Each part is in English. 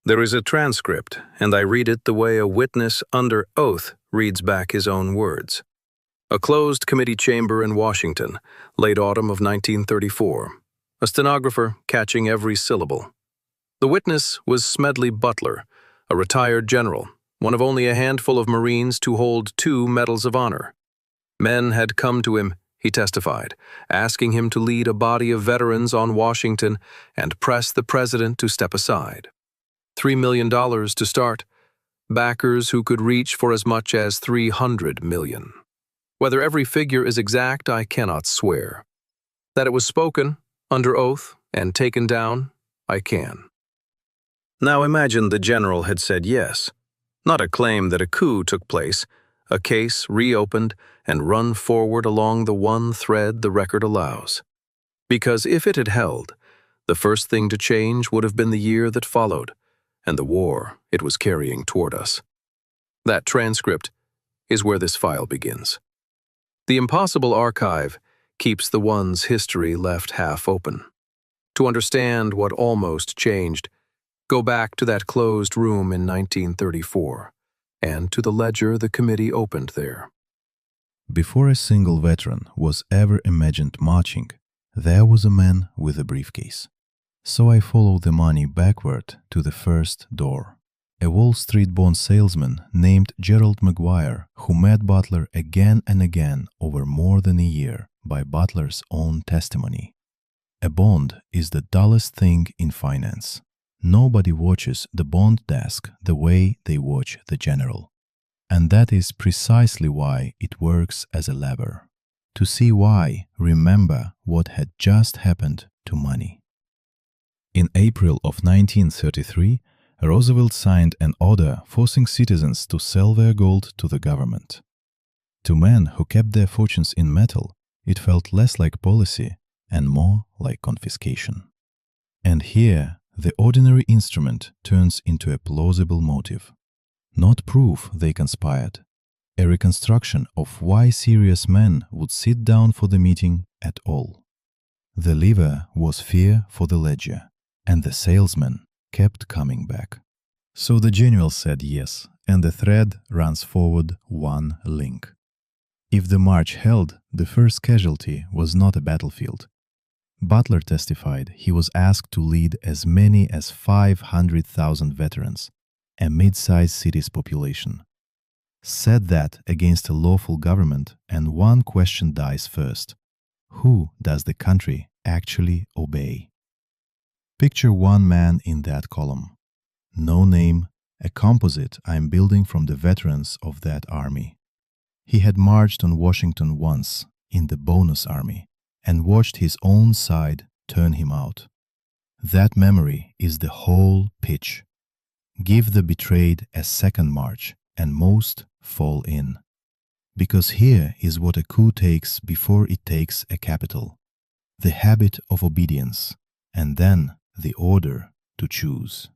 There is a transcript, and I read it the way a witness under oath reads back his own words. A closed committee chamber in Washington, late autumn of 1934. A stenographer catching every syllable. The witness was Smedley Butler, a retired general, one of only a handful of Marines to hold 2 Medals of Honor. Men had come to him, he testified, asking him to lead a body of veterans on Washington and press the president to step aside. $3 million to start, backers who could reach for as much as $300 million. Whether every figure is exact, I cannot swear. That it was spoken, under oath, and taken down, I can. Now imagine the general had said yes, not a claim that a coup took place, a case reopened and run forward along the one thread the record allows. Because if it had held, the first thing to change would have been the year that followed, and the war it was carrying toward us. That transcript is where this file begins. The impossible archive keeps the one's history left half open. To understand what almost changed, go back to that closed room in 1934, and to the ledger the committee opened there. Before a single veteran was ever imagined marching, there was a man with a briefcase. So I followed the money backward to the first door. A Wall Street bond salesman named Gerald McGuire, who met Butler again and again over more than a year by Butler's own testimony. A bond is the dullest thing in finance. Nobody watches the bond desk the way they watch the general. And that is precisely why it works as a lever. To see why, remember what had just happened to money. In April of 1933, Roosevelt signed an order forcing citizens to sell their gold to the government. To men who kept their fortunes in metal, it felt less like policy and more like confiscation. And here, the ordinary instrument turns into a plausible motive. Not proof they conspired, a reconstruction of why serious men would sit down for the meeting at all. The lever was fear for the ledger, and the salesman kept coming back. So the general said yes, and the thread runs forward one link. If the march held, the first casualty was not a battlefield. Butler testified he was asked to lead as many as 500,000 veterans, a mid-sized city's population. Set that against a lawful government, and one question dies first. Who does the country actually obey? Picture one man in that column. No name, a composite I'm building from the veterans of that army. He had marched on Washington once, in the bonus army, and watched his own side turn him out. That memory is the whole pitch. Give the betrayed a second march, and most fall in. Because here is what a coup takes before it takes a capital. The habit of obedience, and then the order to choose.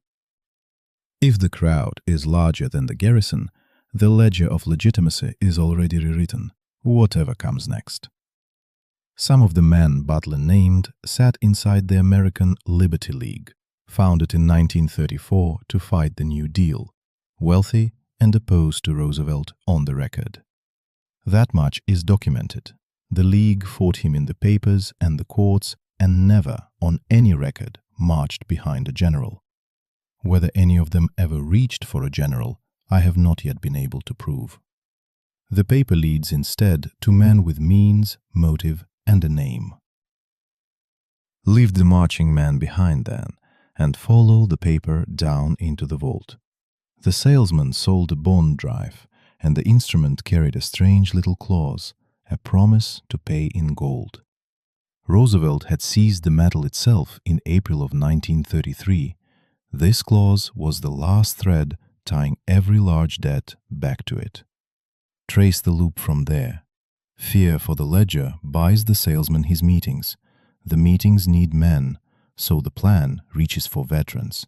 If the crowd is larger than the garrison, the ledger of legitimacy is already rewritten, whatever comes next. Some of the men Butler named sat inside the American Liberty League, founded in 1934 to fight the New Deal, wealthy and opposed to Roosevelt on the record. That much is documented. The League fought him in the papers and the courts and never, on any record, marched behind a general. Whether any of them ever reached for a general, I have not yet been able to prove. The paper leads instead to men with means, motive, and a name. Leave the marching man behind then, and follow the paper down into the vault. The salesman sold a bond drive, and the instrument carried a strange little clause, a promise to pay in gold. Roosevelt had seized the metal itself in April of 1933. This clause was the last thread tying every large debt back to it. Trace the loop from there. Fear for the ledger buys the salesman his meetings. The meetings need men, so the plan reaches for veterans.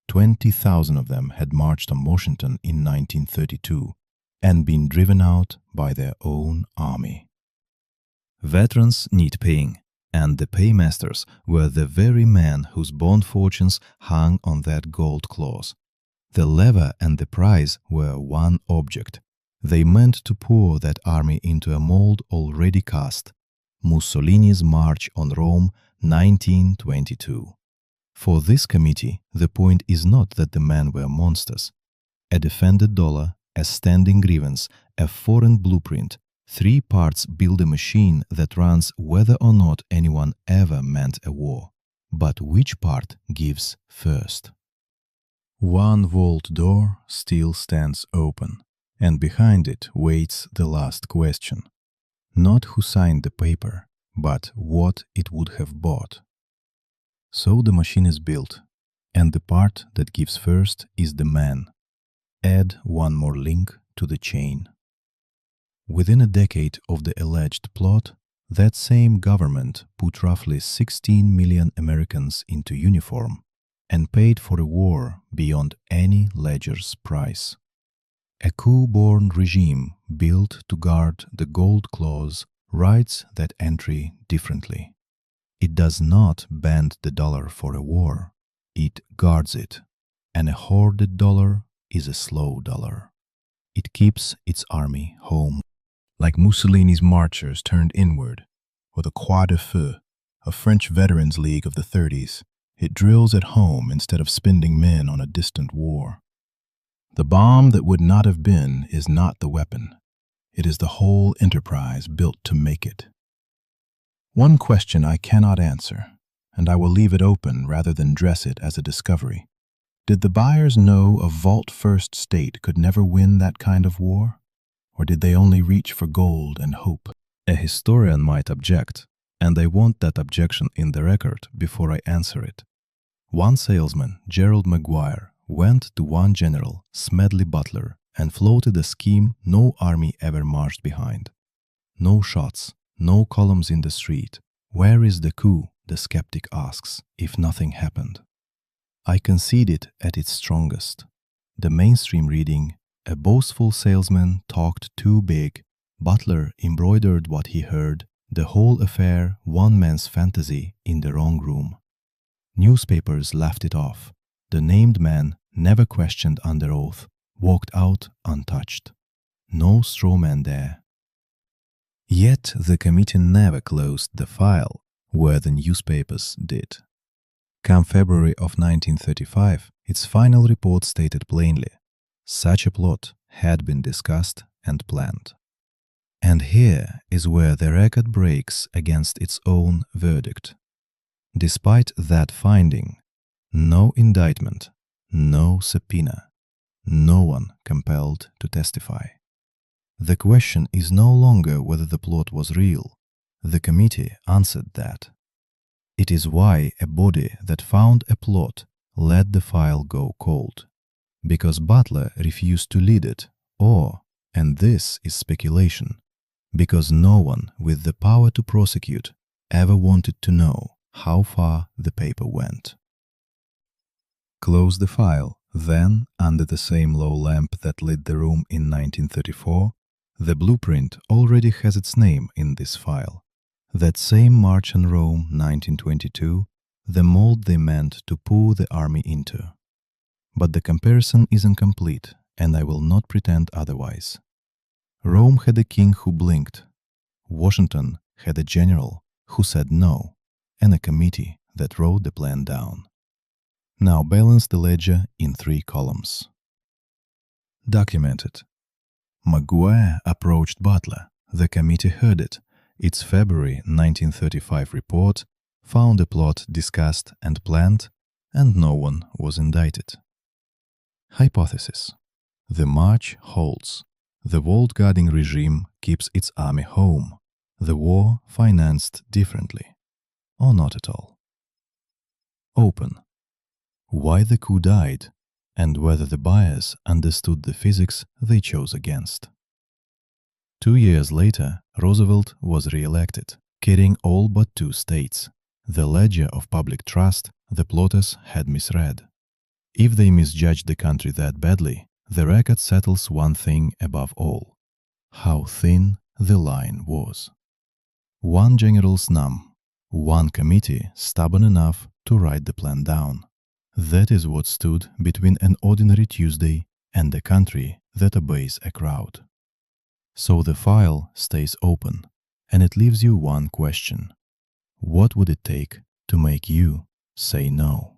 20,000 of them had marched on Washington in 1932 and been driven out by their own army. Veterans need paying, and the paymasters were the very men whose bond fortunes hung on that gold clause. The lever and the prize were one object. They meant to pour that army into a mold already cast. Mussolini's March on Rome, 1922. For this committee, the point is not that the men were monsters. A defended dollar, a standing grievance, a foreign blueprint, 3 parts build a machine that runs whether or not anyone ever meant a war. But which part gives first? One vault door still stands open, and behind it waits the last question. Not who signed the paper, but what it would have bought. So the machine is built, and the part that gives first is the man. Add one more link to the chain. Within a decade of the alleged plot, that same government put roughly 16 million Americans into uniform and paid for a war beyond any ledger's price. A coup-born regime built to guard the gold clause writes that entry differently. It does not bend the dollar for a war, it guards it, and a hoarded dollar is a slow dollar. It keeps its army home. Like Mussolini's marchers turned inward, or the Croix de Feu, a French veterans league of the 30s, it drills at home instead of spending men on a distant war. The bomb that would not have been is not the weapon. It is the whole enterprise built to make it. One question I cannot answer, and I will leave it open rather than dress it as a discovery. Did the buyers know a vault-first state could never win that kind of war? Or did they only reach for gold and hope? A historian might object, and I want that objection in the record before I answer it. One salesman, Gerald Maguire, went to one General Smedley Butler and floated a scheme no army ever marched behind. No shots, no columns in the street. Where is the coup, the skeptic asks, if nothing happened? I concede it at its strongest. The mainstream reading, a boastful salesman talked too big, Butler embroidered what he heard, the whole affair one man's fantasy in the wrong room. Newspapers laughed it off. The named man, never questioned under oath, walked out untouched. No straw man there. Yet the committee never closed the file, where the newspapers did. Come February of 1935, its final report stated plainly, such a plot had been discussed and planned. And here is where the record breaks against its own verdict. Despite that finding, no indictment, no subpoena, no one compelled to testify. The question is no longer whether the plot was real. The committee answered that. It is why a body that found a plot let the file go cold. Because Butler refused to lead it, or, and this is speculation, because no one with the power to prosecute ever wanted to know how far the paper went. Close the file, then, under the same low lamp that lit the room in 1934, the blueprint already has its name in this file. That same March on Rome, 1922, the mold they meant to pour the army into. But the comparison is incomplete, and I will not pretend otherwise. Rome had a king who blinked. Washington had a general who said no, and a committee that wrote the plan down. Now balance the ledger in 3 columns. Documented. Maguire approached Butler. The committee heard it. Its February 1935 report found a plot discussed and planned, and no one was indicted. Hypothesis. The march holds. The vault-guarding regime keeps its army home. The war financed differently. Or not at all. Open. Why the coup died, and whether the buyers understood the physics they chose against. 2 years later, Roosevelt was re-elected, carrying all but 2 states. The ledger of public trust the plotters had misread. If they misjudged the country that badly, the record settles one thing above all: how thin the line was. One general's numb, one committee stubborn enough to write the plan down. That is what stood between an ordinary Tuesday and a country that obeys a crowd. So the file stays open, and it leaves you one question. What would it take to make you say no?